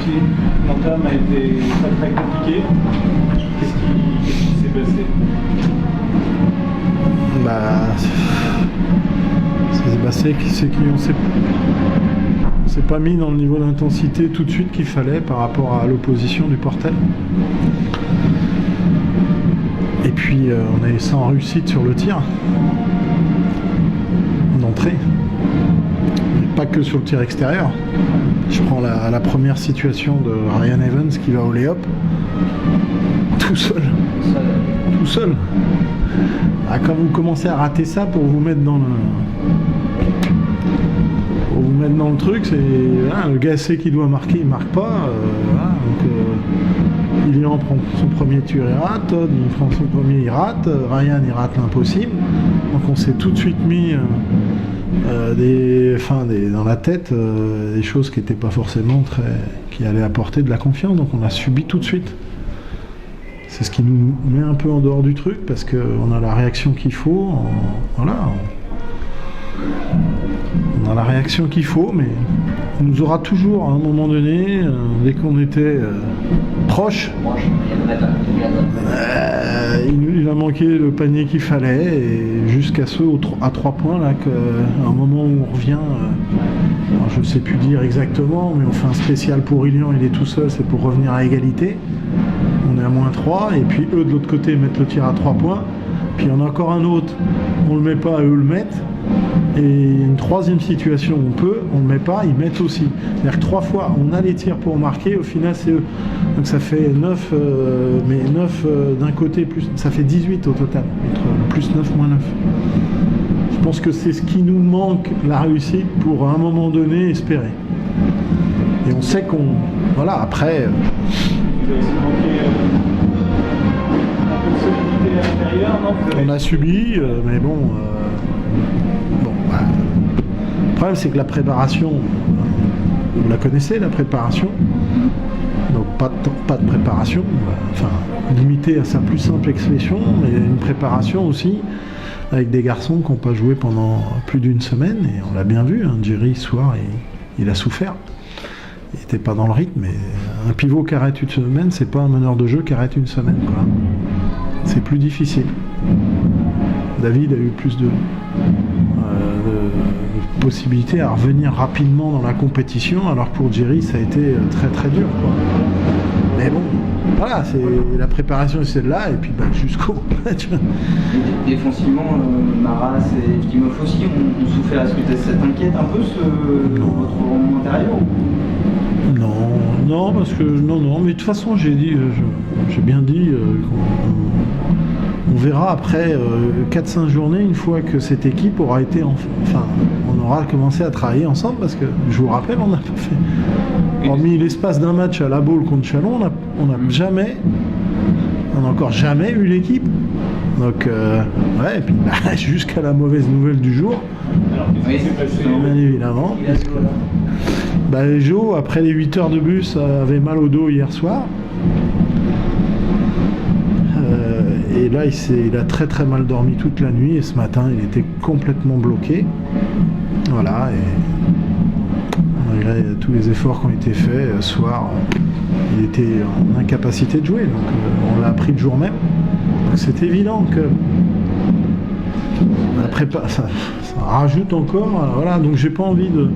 aussi. L'entame a été très très compliqué. Qu'est-ce qui s'est passé? Ce qui s'est passé, c'est qu'on s'est pas mis dans le niveau d'intensité tout de suite qu'il fallait par rapport à l'opposition du Portel. Et puis on est sans réussite sur le tir d'entrée. Pas que sur le tir extérieur. Je prends la première situation de Ryan Evans qui va au lay-up tout seul. Quand vous commencez à rater ça pour vous mettre dans le truc, c'est le gars sait qu'il doit marquer, il marque pas. Il prend son premier tir, il rate. Todd il prend son premier, il rate. Ryan il rate l'impossible. Donc on s'est tout de suite mis dans la tête des choses qui n'étaient pas forcément qui allaient apporter de la confiance. Donc on a subi tout de suite. C'est ce qui nous met un peu en dehors du truc parce qu'on a la réaction qu'il faut. On a la réaction qu'il faut, mais on nous aura toujours à un moment donné, dès qu'on était proche, il a manqué le panier qu'il fallait, et jusqu'à à 3 points, là, qu'à un moment où on revient, je ne sais plus dire exactement, mais on fait un spécial pour Ilian, il est tout seul, c'est pour revenir à égalité. On est à -3, et puis eux de l'autre côté mettent le tir à 3 points, puis il y en a encore un autre, on le met pas, eux le mettent. Et une troisième situation, on ne le met pas, ils mettent aussi. C'est-à-dire que 3 fois, on a les tirs pour marquer, au final c'est eux. Donc ça fait 9, mais 9 d'un côté, ça fait 18 au total, entre plus 9, moins 9. Je pense que c'est ce qui nous manque, la réussite, pour à un moment donné espérer. Et on sait qu'on... Voilà, après... On a subi, mais bon... Le problème, c'est que la préparation, vous la connaissez, la préparation, donc pas de préparation, limitée à sa plus simple expression, mais une préparation aussi avec des garçons qui n'ont pas joué pendant plus d'une semaine, et on l'a bien vu, Jerry, ce soir, il a souffert. Il n'était pas dans le rythme, mais un pivot qui arrête une semaine, c'est pas un meneur de jeu qui arrête une semaine, quoi. C'est plus difficile. David a eu plus de possibilités à revenir rapidement dans la compétition, alors pour Jerry ça a été très très dur, quoi. Mais bon, voilà, c'est la préparation, c'est celle-là, et puis jusqu'au match. Défensivement, Maras et Dimov aussi ont souffert. Est-ce que ça t'inquiète un peu votre rendement intérieur? Non, parce que non, mais de toute façon j'ai bien dit on verra après 4-5 journées, une fois que cette équipe aura été on aura commencé à travailler ensemble, parce que je vous rappelle, on n'a pas fait, hormis l'espace d'un match à la Baule contre Chalon, on n'a encore jamais eu l'équipe. Donc et puis jusqu'à la mauvaise nouvelle du jour, bien évidemment, Joe, après les 8 heures de bus, avait mal au dos hier soir. Et là, il a très très mal dormi toute la nuit, et ce matin, il était complètement bloqué. Voilà, et malgré tous les efforts qui ont été faits, ce soir, il était en incapacité de jouer. Donc on l'a appris le jour même. Donc c'est évident que ça rajoute encore. Voilà, donc j'ai pas envie de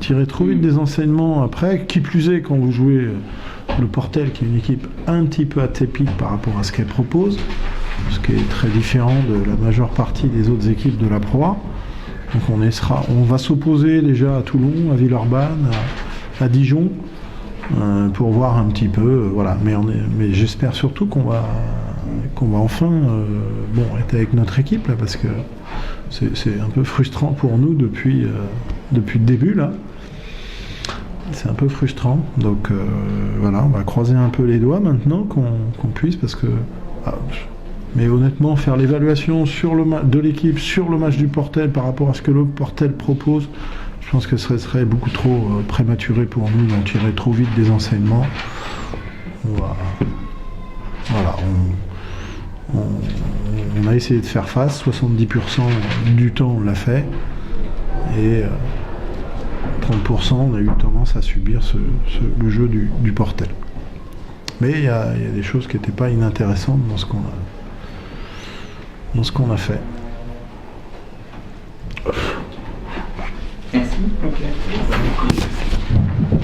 tirer trop vite des enseignements après. Qui plus est, quand vous jouez le Portel, qui est une équipe un petit peu atypique par rapport à ce qu'elle propose, ce qui est très différent de la majeure partie des autres équipes de la Pro A. Donc on va s'opposer déjà à Toulon, à Villeurbanne, à Dijon, pour voir un petit peu, voilà. Mais j'espère surtout qu'on va enfin être avec notre équipe là, parce que c'est un peu frustrant pour nous depuis le début là. C'est un peu frustrant, donc voilà, on va croiser un peu les doigts maintenant qu'on puisse, parce que mais honnêtement, faire l'évaluation de l'équipe sur le match du Portel par rapport à ce que le Portel propose, je pense que ce serait beaucoup trop prématuré pour nous d'en tirer trop vite des enseignements. On a essayé de faire face, 70% du temps on l'a fait, et 30%, on a eu tendance à subir le jeu du Portel. Mais il y a des choses qui n'étaient pas inintéressantes dans ce qu'on a fait. Merci.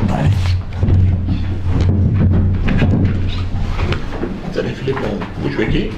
Allez. Salut Philippe, vous jouez qui?